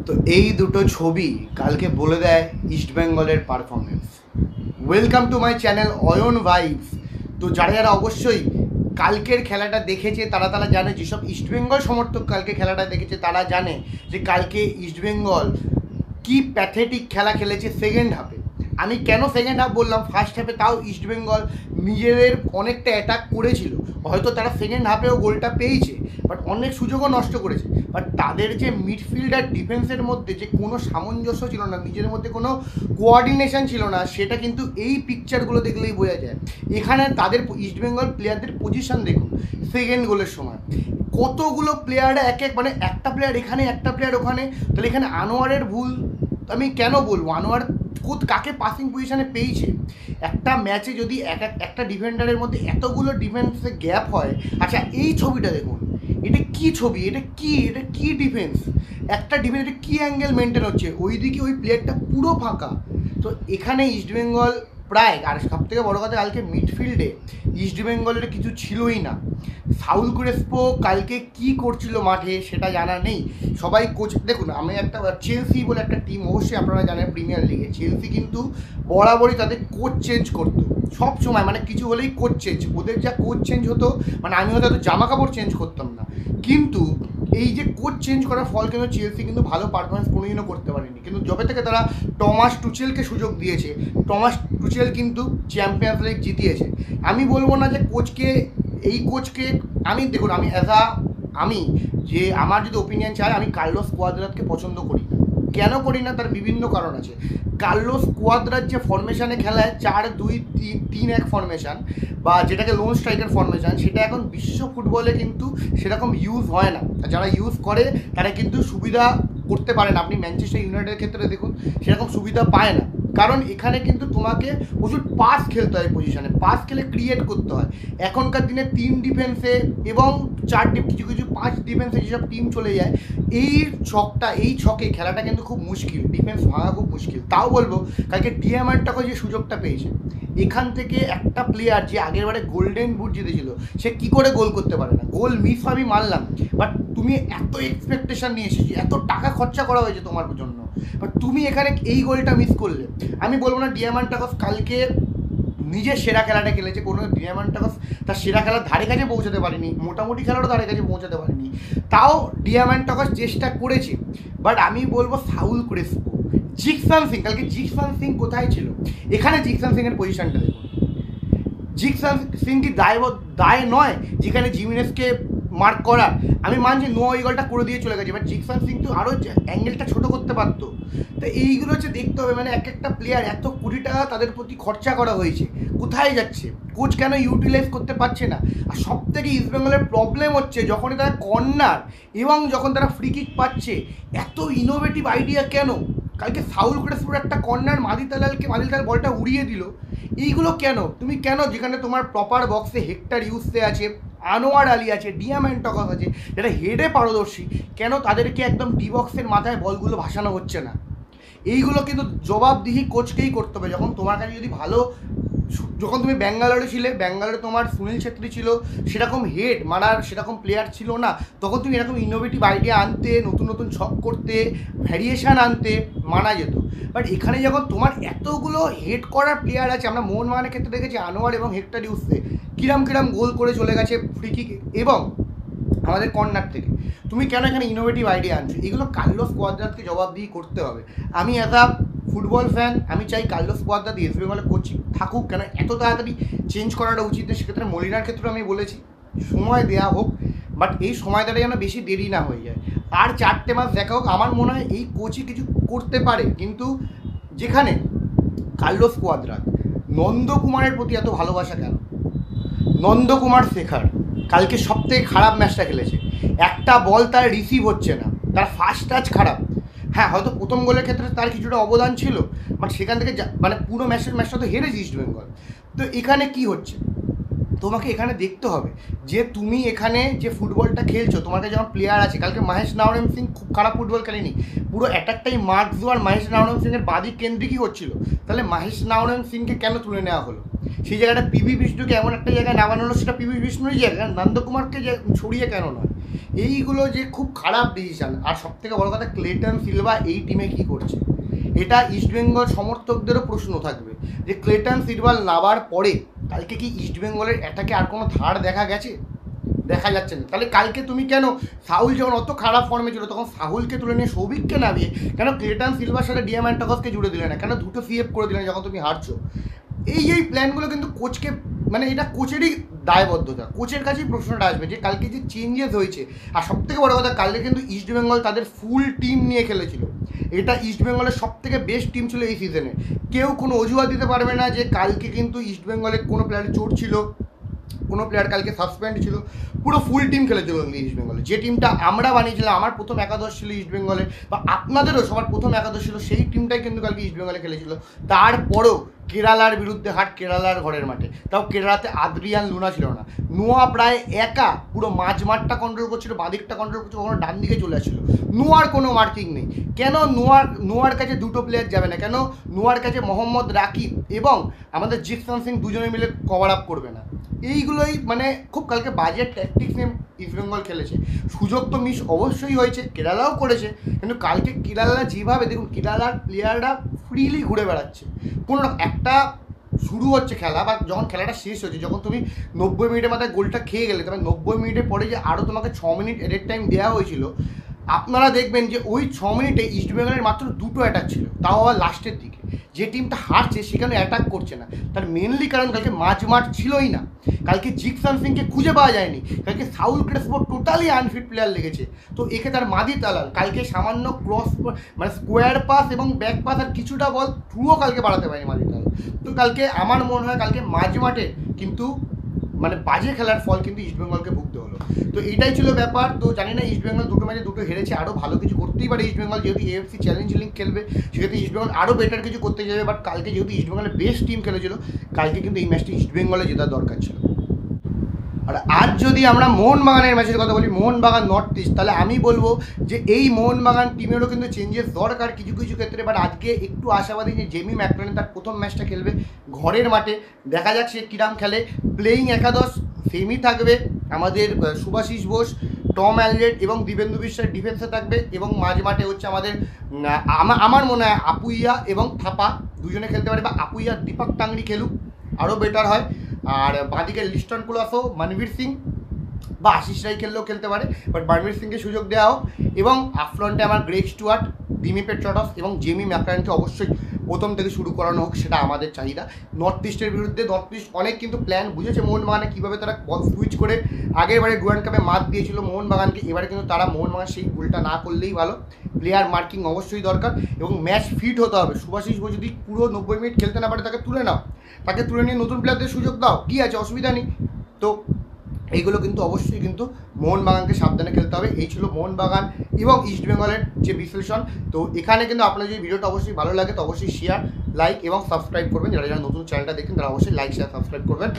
তো এই দুটো ছবি কালকে বলে দেয় ইস্টবেঙ্গলের performance. Welcome to my channel Ayan vibes. তো যারা যারা অবশ্যই কালকের খেলাটা দেখেছে তারা জানে, যেসব ইস্টবেঙ্গল সমর্থক কালকে খেলাটা দেখেছে তারা জানে যে কালকে ইস্টবেঙ্গল কি প্যাথেটিক খেলা খেলেছে সেকেন্ড হাফে। আমি কেন সেকেন্ড হাফ বললাম, ফার্স্ট হাফে তাও ইস্টবেঙ্গল নিজেদের অনেকটা অ্যাটাক করেছিল, হয়তো তারা সেকেন্ড হাফেও গোলটা পেয়েছে, বাট অনেক সুযোগও নষ্ট করেছে। বাট তাদের যে মিডফিল্ড আর ডিফেন্সের মধ্যে যে কোনো সামঞ্জস্য ছিল না, নিজের মধ্যে কোনো কোঅর্ডিনেশন ছিল না, সেটা কিন্তু এই পিকচারগুলো দেখলেই বোঝা যায়। এখানে তাদের ইস্টবেঙ্গল প্লেয়ারদের পজিশন দেখুন, সেকেন্ড গোলের সময় কতগুলো প্লেয়াররা মানে একটা প্লেয়ার এখানে একটা প্লেয়ার ওখানে। তাহলে এখানে আনোয়ারের ভুল আমি কেন বলবো? আনোয়ার কাকে পাসিং পজিশনে পেয়েছে? একটা ম্যাচে যদি একটা ডিফেন্ডারের মধ্যে এতগুলো ডিফেন্সে গ্যাপ হয়। আচ্ছা, এই ছবিটা দেখুন, এটা কি ছবি, এটা কি ডিফেন্স? একটা ডিফেন্স, এটা কী অ্যাঙ্গেল মেনটেন হচ্ছে? ওইদিকে ওই প্লেয়ারটা পুরো ফাঁকা। তো এখানে ইস্টবেঙ্গল প্রায়, আর সব থেকে বড়ো কথা, কালকে মিডফিল্ডে ইস্টবেঙ্গলের কিছু ছিলই না। সাউল ক্রেসপো কালকে কি করছিল মাঠে সেটা জানা নেই। সবাই কোচ দেখুন, আমি একটা চেলসি বলে একটা টিম, অবশ্যই আপনারা জানেন প্রিমিয়ার লিগে চেলসি কিন্তু বরাবরই তাদের কোচ চেঞ্জ করতো সব সময়, মানে কিছু হলেই কোচ চেঞ্জ। ওদের যা কোচ চেঞ্জ হতো, মানে আমি হয়তো জামা কাপড় চেঞ্জ করতাম না, কিন্তু এই যে কোচ চেঞ্জ করার ফল কিন্তু চেলসি কিন্তু ভালো পারফরমেন্স কোনোদিনও করতে পারেনি। কিন্তু যবে থেকে তারা টমাস টুচেলকে সুযোগ দিয়েছে, টমাস টুচেল কিন্তু চ্যাম্পিয়ন্স লিগ জিতিয়েছে। আমি বলবো না যে এই কোচকে আমি দেখুন, আমি যে আমার যদি ওপিনিয়ন চাই, আমি কার্লোস কোয়াদ্রাতকে পছন্দ করি না। কেন করি না? তার বিভিন্ন কারণ আছে। কার্লোস কোয়াদ্রাত যে ফরমেশানে খেলায় 4-2-3-1 ফরমেশান, বা যেটাকে লোন স্ট্রাইকার ফরমেশান, সেটা এখন বিশ্ব ফুটবলে কিন্তু সেরকম ইউজ হয় না। যারা ইউজ করে তারা কিন্তু সুবিধা করতে পারে না। আপনি ম্যানচেস্টার ইউনাইটেডের ক্ষেত্রে দেখুন, সেরকম সুবিধা পায় না, কারণ এখানে কিন্তু তোমাকে প্রচুর পাস খেলতে হয়, পজিশনে পাস খেলে ক্রিয়েট করতে হয়। এখনকার দিনে 3 ডিফেন্সে এবং 4 কিছু 5 ডিফেন্সে যেসব টিম চলে যায়, এই ছকে খেলাটা কিন্তু খুব মুশকিল, ডিফেন্স ভাঙা খুব মুশকিল। তাও বলবো, কালকে ডিয়ামান্টাকে যে সুযোগটা পেয়েছে, এখান থেকে একটা প্লেয়ার যে আগের বারে গোল্ডেন বুট জিতেছিল, সে কি করে গোল করতে পারে না? গোল মিস আমি মানলাম, বাট তুমি এত এক্সপেকটেশন নিয়ে এসেছি, এত টাকা খরচা করা হয়েছে তোমার জন্য, বাট তুমি এখানে এই গোলটা মিস করলে। আমি বলবো না ডিয়ামান্টাকস কালকে নিজের সেরা খেলাটা খেলেছে, কোনো ডিয়ামান্টাকস তার সেরা খেলার ধারে কাছে পৌঁছাতে পারেনি, মোটামুটি খেলারও ধারে কাছে পৌঁছাতে পারেনি। তাও ডিয়ামান্টাকস চেষ্টা করেছে। বাট আমি বলবো সাউল ক্রেসপো, জিকসান সিং, কালকে জিকসান সিং কোথায় ছিল? এখানে জিকসান সিংয়ের পজিশনটা দেখুন। জিকসান সিং কি দায় নয় যেখানে জিমিনেসকে মার্ক করার? আমি মানছি ওই গোলটা করে দিয়ে চলে গেছে, বাট জিকসান সিং তো আরও অ্যাঙ্গেলটা ছোটো করতে পারতো। তো এইগুলো হচ্ছে দেখতে হবে, মানে একটা প্লেয়ার এত কোটি টাকা তাদের প্রতি খরচা করা হয়েছে, কোথায় যাচ্ছে? কোচ কেন ইউটিলাইজ করতে পারছে না? আর সব থেকে ইস্টবেঙ্গলের প্রবলেম হচ্ছে, যখনই তারা কর্নার এবং যখন তারা ফ্রি কিক পাচ্ছে, এত ইনোভেটিভ আইডিয়া কেন? কালকে সাউল ক্রেসপোর একটা কর্নার মাদিতালাল বলটা উড়িয়ে দিল। এইগুলো কেন? তুমি কেন, যেখানে তোমার প্রপার বক্সে হেক্টর ইউসে আছে, আনোয়ার আলী আছে, ডিয়ামান্টাকস আছে, যারা হেডে পারদর্শী, কেন তাদেরকে একদম ডি বক্সের মাথায় বলগুলো ভাসানো হচ্ছে না? এইগুলো কিন্তু জবাবদিহি কোচকেই করতে হবে। যখন তোমার কাছে যদি যখন তুমি ব্যাঙ্গালোরে ছিলে, ব্যাঙ্গালোরে তোমার সুনীল ছেত্রী ছিল, সেরকম হেড মারার সেরকম প্লেয়ার ছিল না, তখন তুমি এরকম ইনোভেটিভ আইডিয়া আনতে, নতুন নতুন ছক করতে, ভ্যারিয়েশান আনতে মানা যেত। বাট এখানে যখন তোমার এতগুলো হেড করার প্লেয়ার আছে, আমরা মোহনবাগানের ক্ষেত্রে দেখেছি আনোয়ার এবং হেক্টর ইউসে কিরাম গোল করে চলে গেছে ফ্রি কিক এবং আমাদের কর্নার থেকে। তুমি কেন এখানে ইনোভেটিভ আইডিয়া আনছো? এগুলো কার্লোস কোয়াদ্রাতকে জবাবদিহি করতে হবে। আমি অ্যাজ আ ফুটবল ফ্যান আমি চাই কার্লোস কোয়াদ্রাত ইস্ট বেঙ্গলে কোচিং থাকুক। কেন এত তাড়াতাড়ি চেঞ্জ করাটা উচিত না। সেক্ষেত্রে মলিনার ক্ষেত্রে আমি বলেছি সময় দেওয়া হোক, বাট এই সময়টা যেন বেশি দেরি না হয়ে যায়, আর 4টে মাস দেখা হোক। আমার মনে হয় এই কোচই কিছু করতে পারে, কিন্তু যেখানে কার্লোস কোয়াদ্রাত, নন্দকুমারের প্রতি এত ভালোবাসা কেন? নন্দকুমার শেখার কালকে সবথেকে খারাপ ম্যাচটা খেলেছে। একটা বল তার রিসিভ হচ্ছে না, তার ফার্স্ট টাচ খারাপ। হ্যাঁ, হয়তো প্রথম গোলের ক্ষেত্রে তার কিছুটা অবদান ছিল, বাট সেখান থেকে মানে পুরো ম্যাচটা তো হেরেছে ইস্ট বেঙ্গল। তো এখানে কি হচ্ছে? তোমাকে এখানে দেখতে হবে যে তুমি এখানে যে ফুটবলটা খেলছো, তোমার কাছে যেমন প্লেয়ার আছে। কালকে মহেশ নাওরেম সিং খুব খারাপ ফুটবল খেলেনি, পুরো অ্যাটাকটাই মার্কস আর মহেশ নাওরেম সিংয়ের বাদিক কেন্দ্রিকই হচ্ছিল। তাহলে মহেশ নাওরেম সিংকে কেন তুলে নেওয়া হলো? সেই জায়গাটা পিভি বিষ্ণুকে এমন একটা জায়গায় নামানো হলো, সেটা পিভি বিষ্ণুরই জায়গা, নন্দকুমারকে ছড়িয়ে কেন নয়? এইগুলো যে খুব খারাপ ডিসিশান। আর সবথেকে বড় কথা, ক্লেটন সিলভা এই টিমে কী করছে, এটা ইস্টবেঙ্গল সমর্থকদেরও প্রশ্ন থাকবে যে ক্লেটন সিলভা নামার পরে কালকে কি ইস্টবেঙ্গলের অ্যাটাকে আর কোনো ধার দেখা গেছে? দেখা যাচ্ছে না। তাহলে কালকে তুমি কেন সাহুল যখন অত খারাপ ফর্মে ছিল তখন সাহুলকে তুলে নিয়ে সৌভিককে নামিয়ে কেন ক্লেটন সিলভার সাথে ডিয়ামান্টাকসকে জুড়ে দিলে না, কেন দুটো সিএফ করে দিলে না যখন তুমি হারছো? এই প্ল্যানগুলো কিন্তু কোচকে, মানে এটা কোচেরই দায়বদ্ধতা, কোচের কাছেই প্রশ্নটা আসবে যে কালকে যে চেঞ্জেস হয়েছে। আর সবথেকে বড় কথা, কালকে কিন্তু ইস্টবেঙ্গল তাদের ফুল টিম নিয়ে খেলেছিল। এটা ইস্টবেঙ্গলের সবথেকে বেস্ট টিম ছিল এই সিজনে। কেউ কোনো অজুহাত দিতে পারবে না যে কালকে কিন্তু ইস্টবেঙ্গলের কোনো প্লেয়ারের চোট ছিল, কোনো প্লেয়ার কালকে সাসপেন্ড ছিল, পুরো ফুল টিম খেলেছিল ইস্টবেঙ্গলে। যে টিমটা আমরা বানিয়েছিলাম, আমার প্রথম একাদশ ছিল ইস্টবেঙ্গলে, বা আপনাদেরও সবার প্রথম একাদশ ছিল, সেই টিমটাই কিন্তু কালকে ইস্টবেঙ্গলে খেলেছিল। তারপরেও কেরালার বিরুদ্ধে হার, কেরালার ঘরের মাঠে, তাও কেরালাতে আদ্রিয়ান লুনা ছিল না। নোয়া প্রায় একা পুরো মাঝমাঠটা কন্ট্রোল করছিল, বাঁদিকটা কন্ট্রোল করছিল, কখনো ডান দিকে চলে আসছিল। নোয়ার কোনো মার্কিং নেই। কেন নোয়ার কাছে দুটো প্লেয়ার যাবে না? কেন নোয়ার কাছে মোহাম্মদ রাকিব এবং আমাদের জিকসন সিং দুজনে মিলে কভার আপ করবে না? এইগুলোই মানে খুব কালকে বাজে ট্যাকটিক্স নিয়ে ইস্টবেঙ্গল খেলেছে। সুযোগ তো মিস অবশ্যই হয়েছে, কেরালাও করেছে, কিন্তু কালকে কেরালা যেভাবে, দেখুন কেরালার প্লেয়াররা ফ্রিলি ঘুরে বেড়াচ্ছে, কোনো একটা শুরু হচ্ছে খেলা বা যখন খেলাটা শেষ হচ্ছে, যখন তুমি 90 মিনিটের মাথায় গোলটা খেয়ে গেলে, তবে 90 মিনিটের পরে যে আরও তোমাকে 6 মিনিট এডেড টাইম দেওয়া হয়েছিল, আপনারা দেখবেন যে ওই 6 মিনিটে ইস্টবেঙ্গলের মাত্র দুটো অ্যাটাক ছিল, তাও আবার লাস্টের দিকে। যে টিমটা হারছে সেখানে অ্যাটাক করছে না, তার মেনলি কারণ কালকে মাঝমাঠ ছিলই না। কালকে জিকসন সিংকে খুঁজে পাওয়া যায়নি, কালকে Saul Crespo totally unfit player লেগেছে। তো একে তার মাদি তালাল কালকে সামান্য ক্রস, মানে স্কোয়ার পাস এবং ব্যাক পাস আর কিছুটা বল থ্রুও কালকে বাড়াতে পারেনি মাদি তালাল। তো কালকে আমার মনে হয় কালকে মাঝমাঠে কিন্তু মানে বাজে খেলার ফল কিন্তু ইস্টবেঙ্গলকে ভুগতে হলো। তো এইটাই ছিল ব্যাপার। তো জানি না ইস্টবেঙ্গল দুটো ম্যাচে দুটো হেরেছে, আরও ভালো কিছু করতেই পারে ইস্টবেঙ্গল, যেহেতু এএফসি চ্যালেঞ্জ লিগ খেলবে সেক্ষেত্রে ইস্টবেঙ্গল আরও বেটার কিছু করতে যাবে। বাট কালকে যেহেতু ইস্টবেঙ্গলের বেস্ট টিম খেলেছিল, কালকে কিন্তু এই ম্যাচটি ইস্টবেঙ্গলে জেতার দরকার ছিল। আর আজ যদি আমরা মোহনবাগানের ম্যাচের কথা বলি, মোহনবাগান নর্থ ইস্ট, তাহলে আমি বলবো যে এই মোহনবাগান টিমেরও কিন্তু চেঞ্জেস দরকার কিছু কিছু ক্ষেত্রে। বাট আজকে একটু আশাবাদী যে জেমি ম্যাকলারেন তার প্রথম ম্যাচটা খেলবে ঘরের মাঠে, দেখা যাক সে কিরাম খেলে। প্লেয়িং একাদশ সেমই থাকবে, আমাদের শুভাশিস বোস, টম অ্যালরেড এবং দিবেন্দু বিশ্বাস ডিফেন্সে থাকবে, এবং মাঝ মাঠে হচ্ছে আমাদের আমার মনে হয় আপুইয়া এবং থাপা দুজনে খেলতে পারে, বা আপুইয়া দীপক টাংরি খেলুক আরও বেটার হয়। আর বাঁদিকে লিস্টন কুলাসো, মনবীর সিং বা আশিস রায় খেললেও খেলতে পারে, বাট মনবীর সিংকে সুযোগ দেওয়া হোক। এবং আপফ্রন্টে আমার গ্রেগ স্টুয়ার্ট, ডিমি পেট্রাটস এবং জেমি ম্যাকলারেনকে অবশ্যই প্রথম থেকে শুরু করানো হোক, সেটা আমাদের চাহিদা। নর্থ ইস্টের বিরুদ্ধে নর্থ ইস্ট অনেক কিন্তু প্ল্যান বুঝেছে মোহনবাগানে, কীভাবে তারা বল সুইচ করে আগেরবারে ডুরান্ড কাপে মাত দিয়েছিল মোহনবাগানকে, এবারে কিন্তু তারা মোহনবাগান সেই ভুলটা না করলেই ভালো। প্লেয়ার মার্কিং অবশ্যই দরকার এবং ম্যাচ ফিট হতে হবে। শুভাশিস বোস যদি পুরো 90 মিনিট খেলতে না পারে তাকে তুলে নাও, তাকে তুলে নিয়ে নতুন প্লেয়ারদের সুযোগ দাও, কী আছে, অসুবিধা নেই। তো এইগুলো কিন্তু অবশ্যই কিন্তু মোহনবাগানকে সাবধানে খেলতে হবে। এই ছিল মোহনবাগান এবং ইস্টবেঙ্গলের যে বিশ্লেষণ। তো এখানে কিন্তু আপনার যদি ভিডিওটা অবশ্যই ভালো লাগে তো অবশ্যই শেয়ার, লাইক এবং সাবস্ক্রাইব করবেন। যারা যারা নতুন চ্যানেলটা দেখেন তারা অবশ্যই লাইক, শেয়ার, সাবস্ক্রাইব করবেন।